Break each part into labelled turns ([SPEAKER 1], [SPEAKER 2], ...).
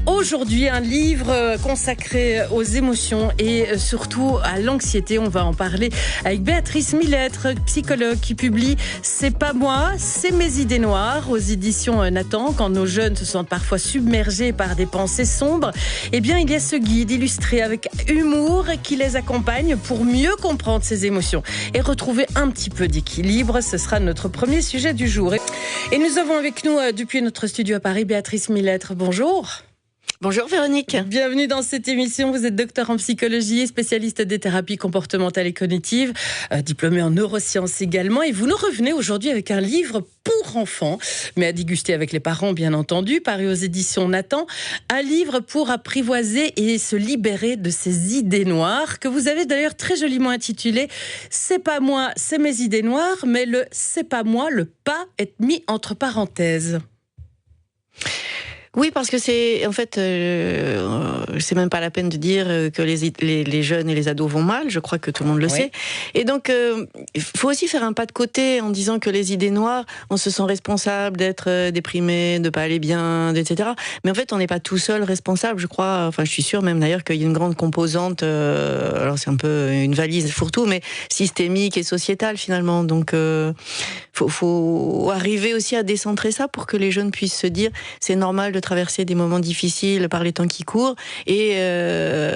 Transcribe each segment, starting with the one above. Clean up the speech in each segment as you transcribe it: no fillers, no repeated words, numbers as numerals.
[SPEAKER 1] Aujourd'hui, un livre consacré aux émotions et surtout à l'anxiété. On va en parler avec Béatrice Millettre, psychologue qui publie « C'est pas moi, c'est mes idées noires » aux éditions Nathan. Quand nos jeunes se sentent parfois submergés par des pensées sombres, eh bien, il y a ce guide illustré avec humour qui les accompagne pour mieux comprendre ces émotions et retrouver un petit peu d'équilibre. Ce sera notre premier sujet du jour. Et nous avons avec nous, depuis notre studio à Paris, Béatrice Millettre. Bonjour.
[SPEAKER 2] Bonjour Véronique.
[SPEAKER 1] Bienvenue dans cette émission. Vous êtes docteur en psychologie, spécialiste des thérapies comportementales et cognitives, diplômée en neurosciences également. Et vous nous revenez aujourd'hui avec un livre pour enfants, mais à déguster avec les parents bien entendu, paru aux éditions Nathan. Un livre pour apprivoiser et se libérer de ces idées noires, que vous avez d'ailleurs très joliment intitulé « C'est pas moi, c'est mes idées noires », mais le « c'est pas moi », le « pas » est mis entre parenthèses.
[SPEAKER 2] Oui, parce que c'est c'est même pas la peine de dire que les jeunes et les ados vont mal. Je crois que tout le monde le sait. Et donc, il faut aussi faire un pas de côté en disant que les idées noires, on se sent responsable d'être déprimé, de pas aller bien, etc. Mais en fait, on n'est pas tout seul responsable. Je crois, enfin, je suis sûre même d'ailleurs qu'il y a une grande composante. Alors, c'est un peu une valise fourre-tout, mais systémique et sociétale finalement. Donc, faut arriver aussi à décentrer ça pour que les jeunes puissent se dire c'est normal de traverser des moments difficiles par les temps qui courent et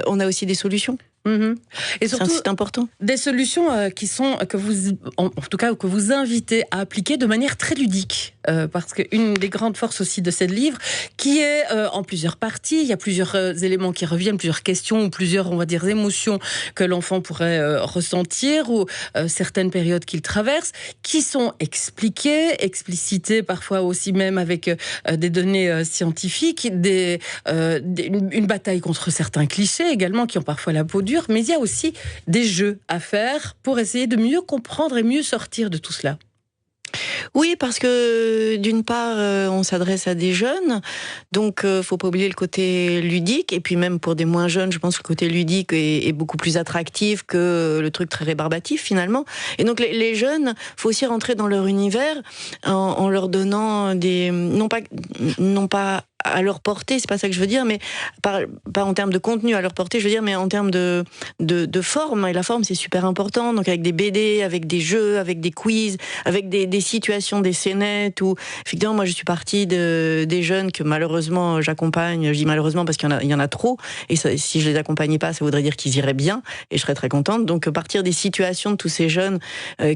[SPEAKER 2] on a aussi des solutions.
[SPEAKER 1] Et surtout,
[SPEAKER 2] c'est important.
[SPEAKER 1] Des solutions que vous invitez à appliquer de manière très ludique. Parce qu'une des grandes forces aussi de ce livre, qui est en plusieurs parties, il y a plusieurs éléments qui reviennent, plusieurs questions ou plusieurs, on va dire, émotions que l'enfant pourrait ressentir ou certaines périodes qu'il traverse, qui sont expliquées, explicitées parfois aussi même avec des données scientifiques, une bataille contre certains clichés également qui ont parfois la peau dure, mais il y a aussi des jeux à faire pour essayer de mieux comprendre et mieux sortir de tout cela.
[SPEAKER 2] Oui, parce que d'une part, on s'adresse à des jeunes, donc faut pas oublier le côté ludique, et puis même pour des moins jeunes, je pense que le côté ludique est beaucoup plus attractif que le truc très rébarbatif finalement. Et donc les jeunes, faut aussi rentrer dans leur univers en leur donnant non pas à leur portée, c'est pas ça que je veux dire, mais pas en termes de contenu à leur portée, je veux dire, mais en termes de forme. Et la forme, c'est super important. Donc avec des BD, avec des jeux, avec des quiz, avec des situations, des scénettes où, effectivement, moi je suis partie des jeunes que malheureusement j'accompagne. Je dis malheureusement parce qu'il y en a trop. Et ça, si je les accompagnais pas, ça voudrait dire qu'ils iraient bien. Et je serais très contente. Donc partir des situations de tous ces jeunes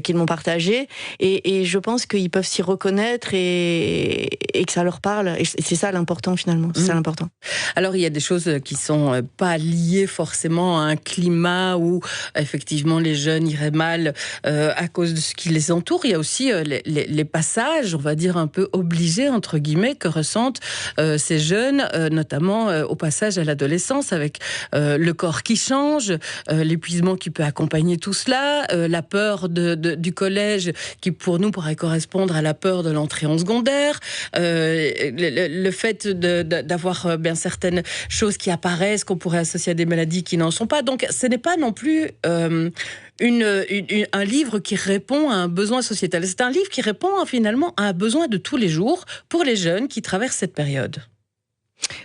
[SPEAKER 2] qu'ils m'ont partagées. Et je pense qu'ils peuvent s'y reconnaître et que ça leur parle. Et c'est ça l'important. Finalement, c'est ça l'important.
[SPEAKER 1] Alors, il y a des choses qui sont pas liées forcément à un climat où effectivement les jeunes iraient mal à cause de ce qui les entoure. Il y a aussi les passages, on va dire un peu obligés entre guillemets, que ressentent ces jeunes, notamment au passage à l'adolescence, avec le corps qui change, l'épuisement qui peut accompagner tout cela, la peur du collège qui pour nous pourrait correspondre à la peur de l'entrée en secondaire, le fait d'avoir bien certaines choses qui apparaissent, qu'on pourrait associer à des maladies qui n'en sont pas. Donc, ce n'est pas non plus un livre qui répond à un besoin sociétal. C'est un livre qui répond finalement à un besoin de tous les jours pour les jeunes qui traversent cette période.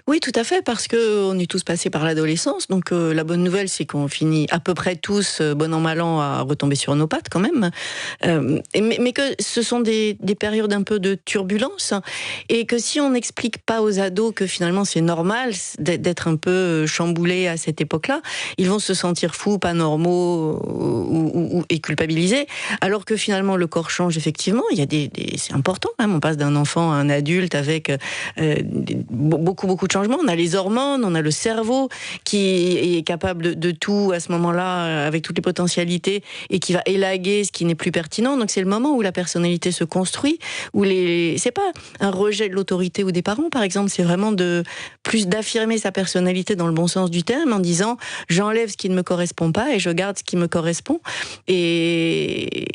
[SPEAKER 2] Oui, tout à fait, parce que on est tous passés par l'adolescence. Donc la bonne nouvelle, c'est qu'on finit à peu près tous, bon an mal an, à retomber sur nos pattes quand même. Mais que ce sont des périodes un peu de turbulence, et que si on n'explique pas aux ados que finalement c'est normal d'être un peu chamboulés à cette époque-là, ils vont se sentir fous, pas normaux et culpabilisés. Alors que finalement le corps change effectivement. Il y a c'est important quand même. On passe d'un enfant à un adulte avec beaucoup de changements. On a les hormones, on a le cerveau qui est capable de tout à ce moment-là, avec toutes les potentialités, et qui va élaguer ce qui n'est plus pertinent. Donc c'est le moment où la personnalité se construit, où c'est pas un rejet de l'autorité ou des parents, par exemple, c'est vraiment plus d'affirmer sa personnalité dans le bon sens du terme, en disant j'enlève ce qui ne me correspond pas et je garde ce qui me correspond. Et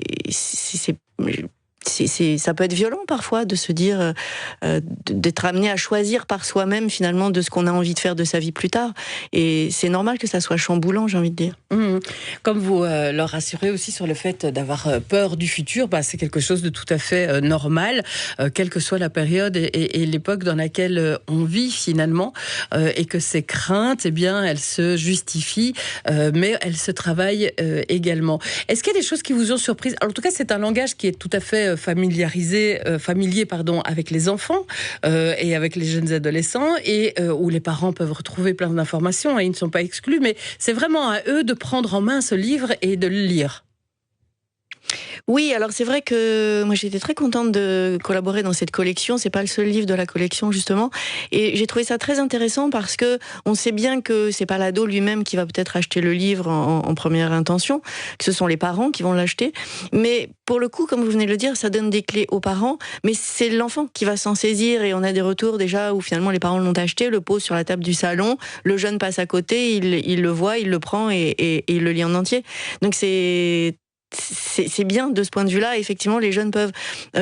[SPEAKER 2] ça peut être violent parfois de se dire, d'être amené à choisir par soi-même finalement de ce qu'on a envie de faire de sa vie plus tard. Et c'est normal que ça soit chamboulant, j'ai envie de dire.
[SPEAKER 1] Comme vous leur rassurez aussi sur le fait d'avoir peur du futur, c'est quelque chose de tout à fait normal, quelle que soit la période et l'époque dans laquelle on vit finalement, et que ces craintes, eh bien, elles se justifient, mais elles se travaillent également. Est-ce qu'il y a des choses qui vous ont surprise? En tout cas, c'est un langage qui est tout à fait familier avec les enfants et avec les jeunes adolescents, et où les parents peuvent retrouver plein d'informations, et ils ne sont pas exclus, mais c'est vraiment à eux de prendre en main ce livre et de le lire.
[SPEAKER 2] Oui, alors c'est vrai que moi j'étais très contente de collaborer dans cette collection. C'est pas le seul livre de la collection justement, et j'ai trouvé ça très intéressant parce que on sait bien que c'est pas l'ado lui-même qui va peut-être acheter le livre en première intention, que ce sont les parents qui vont l'acheter. Mais pour le coup, comme vous venez de le dire, ça donne des clés aux parents, mais c'est l'enfant qui va s'en saisir, et on a des retours déjà où finalement les parents l'ont acheté, le posent sur la table du salon, le jeune passe à côté, il le voit, il le prend et il le lit en entier. Donc c'est bien de ce point de vue-là. Effectivement, les jeunes peuvent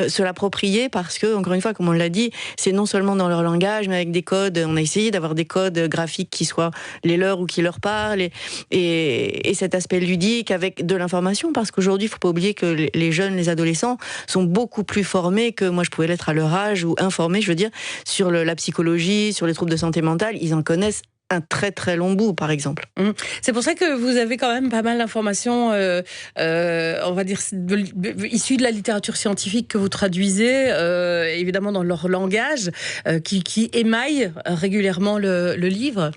[SPEAKER 2] se l'approprier parce que, encore une fois, comme on l'a dit, c'est non seulement dans leur langage, mais avec des codes. On a essayé d'avoir des codes graphiques qui soient les leurs ou qui leur parlent, et cet aspect ludique avec de l'information, parce qu'aujourd'hui, il ne faut pas oublier que les jeunes, les adolescents sont beaucoup plus formés que moi je pouvais l'être à leur âge, ou informés, je veux dire, sur la psychologie, sur les troubles de santé mentale. Ils en connaissent un très très long bout, par exemple.
[SPEAKER 1] C'est pour ça que vous avez quand même pas mal d'informations, on va dire, issues de la littérature scientifique que vous traduisez, évidemment dans leur langage, qui émaillent régulièrement le livre.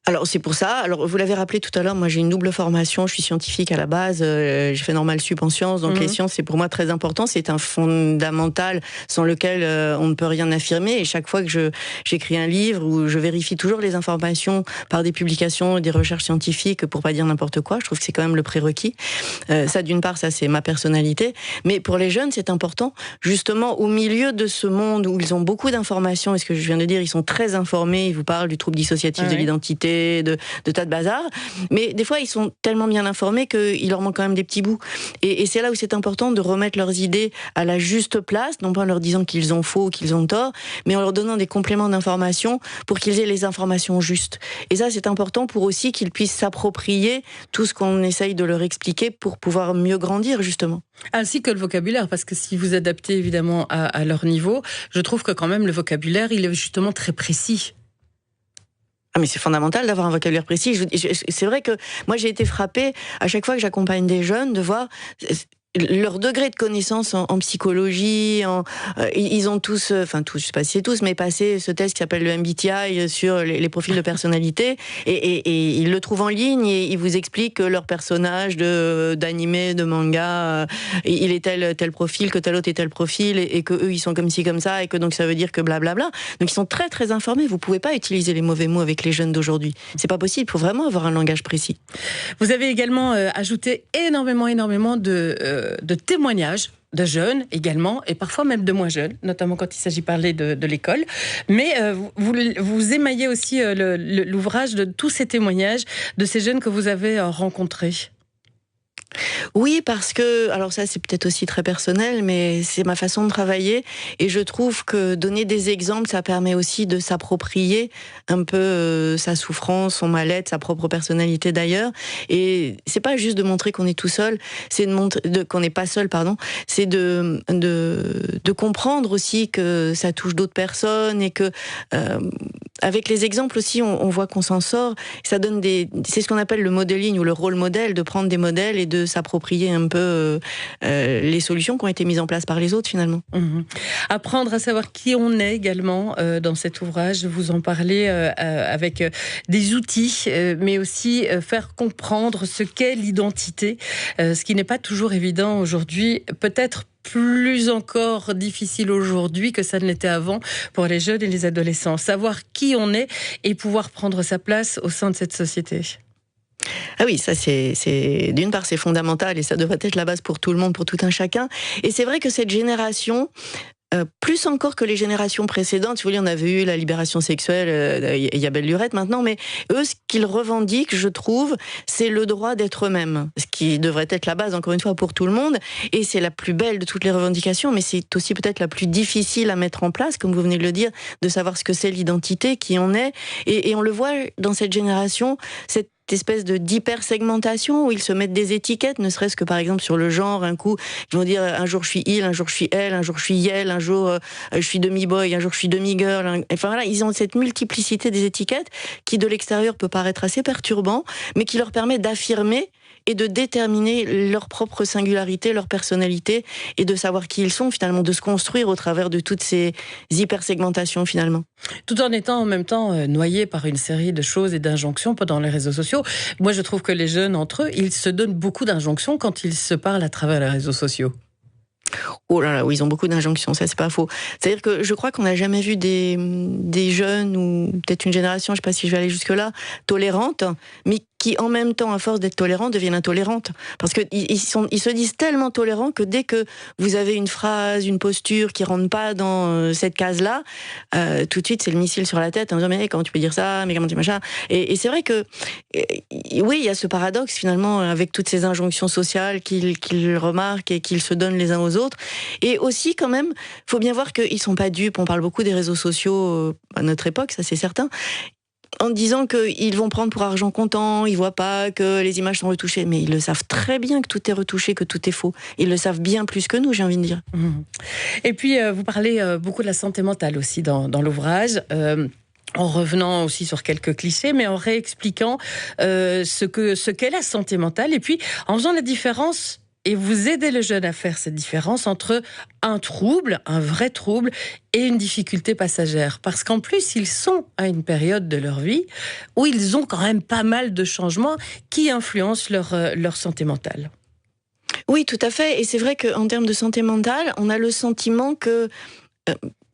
[SPEAKER 2] Alors c'est pour ça. Alors vous l'avez rappelé tout à l'heure, moi j'ai une double formation, je suis scientifique à la base, j'ai fait Normal Sup en sciences, donc les sciences c'est pour moi très important, c'est un fondamental sans lequel on ne peut rien affirmer, et chaque fois que j'écris un livre, où je vérifie toujours les informations par des publications, des recherches scientifiques, pour pas dire n'importe quoi, je trouve que c'est quand même le prérequis. Ça d'une part, ça c'est ma personnalité, mais pour les jeunes c'est important, justement au milieu de ce monde où ils ont beaucoup d'informations, et ce que je viens de dire, ils sont très informés, ils vous parlent du trouble dissociatif de l'identité, de tas de bazar, mais des fois ils sont tellement bien informés qu'il leur manque quand même des petits bouts, et c'est là où c'est important de remettre leurs idées à la juste place, non pas en leur disant qu'ils ont faux ou qu'ils ont tort, mais en leur donnant des compléments d'informations pour qu'ils aient les informations justes. Et ça c'est important pour aussi qu'ils puissent s'approprier tout ce qu'on essaye de leur expliquer pour pouvoir mieux grandir, justement.
[SPEAKER 1] Ainsi que le vocabulaire, parce que si vous adaptez évidemment à leur niveau, je trouve que quand même le vocabulaire, il est justement très précis.
[SPEAKER 2] Ah mais c'est fondamental d'avoir un vocabulaire précis. C'est vrai que moi j'ai été frappée à chaque fois que j'accompagne des jeunes de voir leur degré de connaissance en psychologie, ils ont tous, enfin tous, je sais pas si c'est tous, mais passé ce test qui s'appelle le MBTI sur les profils de personnalité, et ils le trouvent en ligne, et ils vous expliquent que leur personnage d'animé, de manga, il est tel profil, que tel autre est tel profil, et que eux ils sont comme ci comme ça, et que donc ça veut dire que blablabla. Donc ils sont très très informés. Vous pouvez pas utiliser les mauvais mots avec les jeunes d'aujourd'hui. C'est pas possible. Il faut vraiment avoir un langage précis.
[SPEAKER 1] Vous avez également ajouté énormément de témoignages de jeunes également, et parfois même de moins jeunes, notamment quand il s'agit de parler de l'école. Mais vous émaillez aussi l'ouvrage de tous ces témoignages de ces jeunes que vous avez rencontrés.
[SPEAKER 2] Oui, parce que, alors ça c'est peut-être aussi très personnel, mais c'est ma façon de travailler, et je trouve que donner des exemples, ça permet aussi de s'approprier un peu sa souffrance, son mal-être, sa propre personnalité d'ailleurs, et c'est pas juste de montrer qu'on est tout seul, c'est de montrer qu'on n'est pas seul, pardon, c'est de comprendre aussi que ça touche d'autres personnes, et que avec les exemples aussi, on voit qu'on s'en sort. Ça donne c'est ce qu'on appelle le modeling ou le rôle modèle, de prendre des modèles et de s'approprier un peu les solutions qui ont été mises en place par les autres finalement.
[SPEAKER 1] Apprendre à savoir qui on est également dans cet ouvrage. Vous en parlez avec des outils, mais aussi faire comprendre ce qu'est l'identité, ce qui n'est pas toujours évident aujourd'hui, peut-être plus encore difficile aujourd'hui que ça ne l'était avant pour les jeunes et les adolescents. Savoir qui on est et pouvoir prendre sa place au sein de cette société.
[SPEAKER 2] Ah oui, ça c'est d'une part c'est fondamental, et ça devrait être la base pour tout le monde, pour tout un chacun. Et c'est vrai que cette génération Plus encore que les générations précédentes. Si vous voulez, on avait eu la libération sexuelle, il y a belle lurette maintenant, mais eux, ce qu'ils revendiquent, je trouve, c'est le droit d'être eux-mêmes, ce qui devrait être la base, encore une fois, pour tout le monde, et c'est la plus belle de toutes les revendications, mais c'est aussi peut-être la plus difficile à mettre en place, comme vous venez de le dire, de savoir ce que c'est l'identité, qui on est, et on le voit dans cette génération, cette espèce d'hyper-segmentation où ils se mettent des étiquettes, ne serait-ce que par exemple sur le genre, un coup, ils vont dire un jour je suis il, un jour je suis elle, un jour je suis yel, un jour je suis demi-boy, un jour je suis demi-girl. Enfin voilà, ils ont cette multiplicité des étiquettes qui de l'extérieur peut paraître assez perturbant, mais qui leur permet d'affirmer et de déterminer leur propre singularité, leur personnalité, et de savoir qui ils sont finalement, de se construire au travers de toutes ces hypersegmentations finalement.
[SPEAKER 1] Tout en étant en même temps noyés par une série de choses et d'injonctions pendant les réseaux sociaux. Moi, je trouve que les jeunes, entre eux, ils se donnent beaucoup d'injonctions quand ils se parlent à travers les réseaux sociaux.
[SPEAKER 2] Oh là là, oui, ils ont beaucoup d'injonctions, ça c'est pas faux. C'est-à-dire que je crois qu'on n'a jamais vu des jeunes, ou peut-être une génération, je sais pas si je vais aller jusque-là, tolérante, mais qui en même temps, à force d'être tolérante, deviennent intolérantes. Parce qu'ils se disent tellement tolérants que dès que vous avez une phrase, une posture qui rentre pas dans cette case-là, tout de suite c'est le missile sur la tête en disant mais comment tu peux dire ça, mais comment tu machin. Et c'est vrai que oui, il y a ce paradoxe finalement avec toutes ces injonctions sociales qu'ils remarquent et qu'ils se donnent les uns aux autres. Et aussi quand même, faut bien voir qu'ils sont pas dupes. On parle beaucoup des réseaux sociaux à notre époque, ça c'est certain, en disant qu'ils vont prendre pour argent comptant, ils voient pas que les images sont retouchées, mais ils le savent très bien que tout est retouché, que tout est faux. Ils le savent bien plus que nous, j'ai envie de dire.
[SPEAKER 1] Et puis, vous parlez beaucoup de la santé mentale aussi dans l'ouvrage. En revenant aussi sur quelques clichés, mais en réexpliquant ce qu'est la santé mentale, et puis en faisant la différence. Et vous aidez le jeune à faire cette différence entre un trouble, un vrai trouble, et une difficulté passagère. Parce qu'en plus, ils sont à une période de leur vie où ils ont quand même pas mal de changements qui influencent leur santé mentale.
[SPEAKER 2] Oui, tout à fait. Et c'est vrai qu'en termes de santé mentale, on a le sentiment que...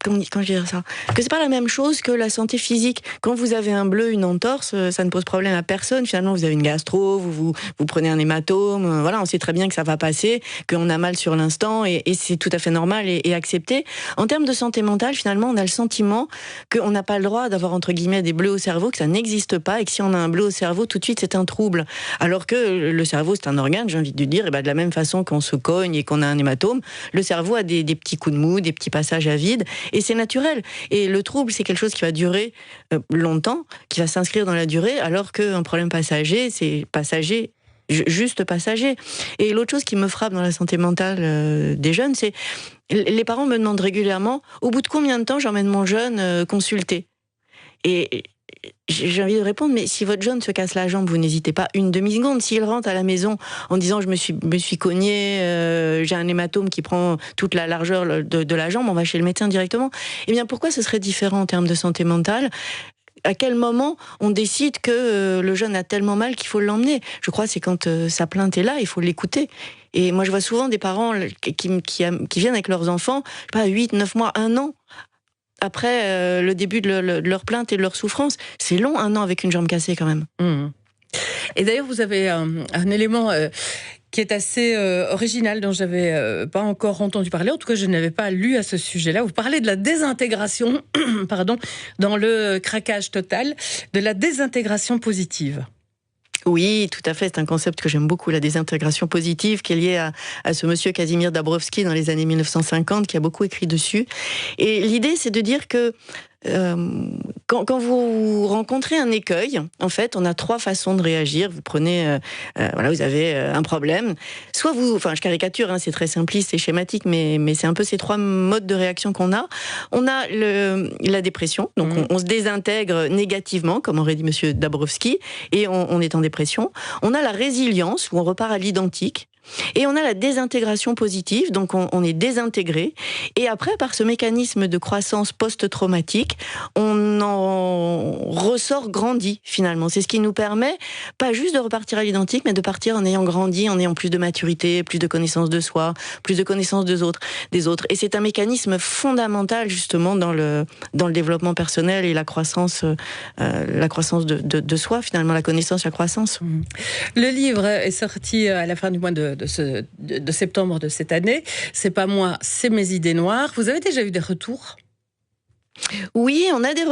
[SPEAKER 2] Quand je dis ça, que c'est pas la même chose que la santé physique. Quand vous avez un bleu, une entorse, ça ne pose problème à personne. Finalement, vous avez une gastro, vous prenez un hématome, voilà, on sait très bien que ça va passer, qu'on a mal sur l'instant, et c'est tout à fait normal et accepté. En termes de santé mentale, finalement, on a le sentiment qu'on n'a pas le droit d'avoir, entre guillemets, des bleus au cerveau, que ça n'existe pas, et que si on a un bleu au cerveau, tout de suite, c'est un trouble. Alors que le cerveau, c'est un organe, j'ai envie de dire, et de la même façon qu'on se cogne et qu'on a un hématome, le cerveau a des petits coups de mou, des petits passages à vide, et c'est naturel. Et le trouble, c'est quelque chose qui va durer longtemps, qui va s'inscrire dans la durée, alors qu'un problème passager, c'est passager, juste passager. Et l'autre chose qui me frappe dans la santé mentale des jeunes, c'est les parents me demandent régulièrement au bout de combien de temps j'emmène mon jeune consulter. Et j'ai envie de répondre, mais si votre jeune se casse la jambe, vous n'hésitez pas une demi-seconde. S'il rentre à la maison en disant je me suis cogné, j'ai un hématome qui prend toute la largeur de la jambe, on va chez le médecin directement. Eh bien, pourquoi ce serait différent en termes de santé mentale ? À quel moment on décide que le jeune a tellement mal qu'il faut l'emmener ? Je crois que c'est quand sa plainte est là, il faut l'écouter. Et moi, je vois souvent des parents qui viennent avec leurs enfants, je sais pas, 8, 9 mois, 1 an, après le début de leur plainte et de leur souffrance. C'est long, 1 an avec une jambe cassée quand même.
[SPEAKER 1] Et d'ailleurs, vous avez un élément qui est assez original, dont j'avais pas encore entendu parler. En tout cas, je n'avais pas lu à ce sujet-là. Vous parlez de la désintégration, pardon, dans le craquage total, de la désintégration positive.
[SPEAKER 2] Oui, tout à fait. C'est un concept que j'aime beaucoup, la désintégration positive, qui est lié à ce monsieur Kazimierz Dabrowski dans les années 1950, qui a beaucoup écrit dessus. Et l'idée, c'est de dire que quand vous rencontrez un écueil, en fait, on a 3 façons de réagir. Vous prenez, voilà, vous avez un problème. Soit je caricature, hein, c'est très simpliste et schématique, mais c'est un peu ces 3 modes de réaction qu'on a. On a la dépression, donc on se désintègre négativement, comme aurait dit monsieur Dabrowski, et on est en dépression. On a la résilience, où on repart à l'identique. Et on a la désintégration positive, donc on est désintégré. Et après, par ce mécanisme de croissance post-traumatique, on en ressort grandi finalement. C'est ce qui nous permet pas juste de repartir à l'identique, mais de partir en ayant grandi, en ayant plus de maturité, plus de connaissance de soi, plus de connaissance des autres. Et c'est un mécanisme fondamental justement dans le développement personnel et la croissance de soi, finalement, la connaissance, la croissance.
[SPEAKER 1] Le livre est sorti à la fin du mois de septembre de cette année. C'est pas moi, c'est mes idées noires. Vous avez déjà eu des retours ?
[SPEAKER 2] Oui, on a des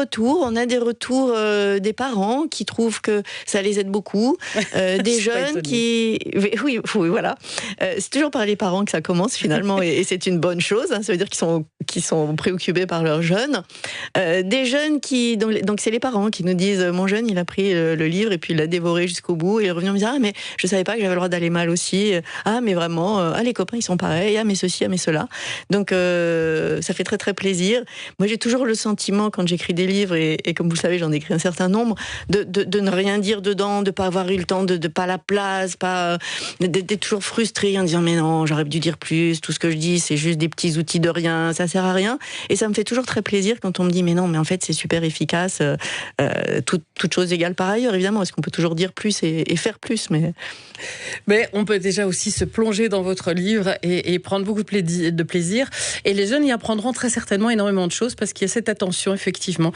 [SPEAKER 2] retours des parents qui trouvent que ça les aide beaucoup, des jeunes qui... Oui, voilà. C'est toujours par les parents que ça commence finalement, et c'est une bonne chose, hein, ça veut dire qu'ils sont préoccupés par leurs jeunes. Des jeunes qui... Donc c'est les parents qui nous disent, mon jeune, il a pris le livre et puis il l'a dévoré jusqu'au bout, et il est revenu me dire, ah mais je savais pas que j'avais le droit d'aller mal aussi, ah mais vraiment, les copains ils sont pareils, ah mais ceci, ah mais cela. Donc ça fait très très plaisir. Moi j'ai toujours le sentiment quand j'écris des livres, et comme vous le savez j'en ai écrit un certain nombre, de ne rien dire dedans, de pas avoir eu le temps, de pas la place, d'être toujours frustré en disant mais non, j'aurais dû dire plus, tout ce que je dis c'est juste des petits outils de rien, ça sert à rien, et ça me fait toujours très plaisir quand on me dit mais non, mais en fait c'est super efficace, toute chose égale par ailleurs évidemment, parce qu'on peut toujours dire plus et faire plus, mais
[SPEAKER 1] on peut déjà aussi se plonger dans votre livre et prendre beaucoup de plaisir, et les jeunes y apprendront très certainement énormément de choses, parce qu'il y a cette attention effectivement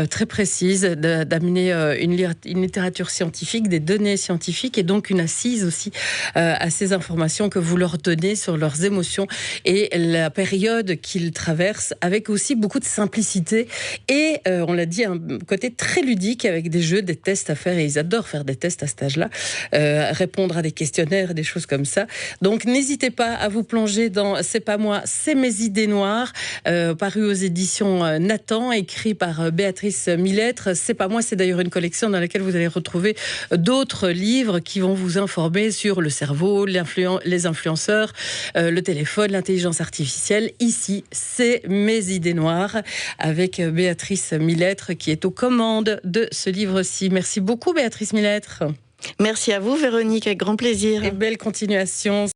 [SPEAKER 1] très précise d'amener une littérature scientifique, des données scientifiques, et donc une assise aussi à ces informations que vous leur donnez sur leurs émotions et la période qu'ils traversent, avec aussi beaucoup de simplicité et on l'a dit, un côté très ludique avec des jeux, des tests à faire, et ils adorent faire des tests à cet âge-là, répondre à des questionnaires, des choses comme ça. Donc n'hésitez pas à vous plonger dans C'est pas moi, c'est mes idées noires, paru aux éditions Nathan, écrit par Béatrice Millettre. C'est pas moi, c'est d'ailleurs une collection dans laquelle vous allez retrouver d'autres livres qui vont vous informer sur le cerveau, les influenceurs, le téléphone, l'intelligence artificielle. Ici, c'est mes idées noires avec Béatrice Millettre qui est aux commandes de ce livre-ci. Merci beaucoup Béatrice Millettre.
[SPEAKER 2] Merci à vous Véronique, avec grand plaisir.
[SPEAKER 1] Et belle continuation.